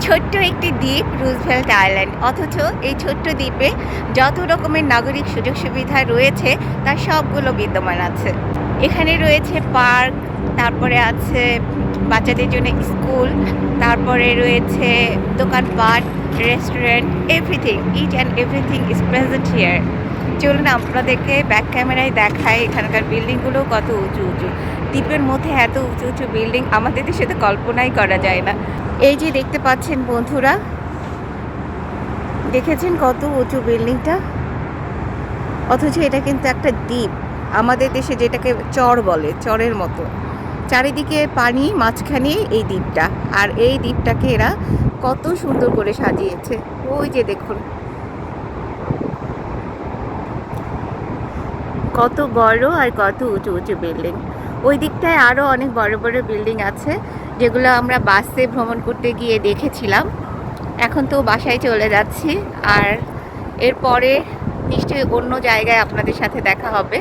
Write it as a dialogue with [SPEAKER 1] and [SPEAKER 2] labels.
[SPEAKER 1] ছোট্ট একটি দ্বীপ রুজভেল্ট আইল্যান্ড, অথচ এই ছোট্ট দ্বীপে যত রকমের নাগরিক সুযোগ সুবিধা রয়েছে তার সবগুলো বিদ্যমান আছে। এখানে রয়েছে পার্ক, তারপরে আছে বাচ্চাদের জন্য স্কুল, তারপরে রয়েছে দোকানপাট, restaurant, everything, it and everything is present here. চলুন আপনাদেরকে ব্যাক ক্যামেরায় দেখায় এখানকার বিল্ডিংগুলো কত উঁচু উঁচু। দ্বীপের মধ্যে এত উঁচু উঁচু বিল্ডিং আমাদের দেশে তো কল্পনাই করা যায় না। এই যে দেখতে পাচ্ছেন বন্ধুরা, দেখেছেন কত উঁচু বিল্ডিংটা, অথচ এটা কিন্তু একটা দ্বীপ। আমাদের দেশে যেটাকে চর বলে, চরের মতো চারিদিকে পানি, মাঝখানে এই দ্বীপটা। আর এই দ্বীপটাকে এরা কত সুন্দর করে সাজিয়েছে। ওই যে দেখুন কত বড় আর কত উঁচু উঁচু বিল্ডিং। ওই দিকটায় আরও অনেক বড় বড় বিল্ডিং আছে যেগুলো আমরা বাসে ভ্রমণ করতে গিয়ে দেখেছিলাম। এখন তো বাসায় চলে যাচ্ছি, আর এরপরে নিশ্চয়ই অন্য জায়গায় আপনাদের সাথে দেখা হবে।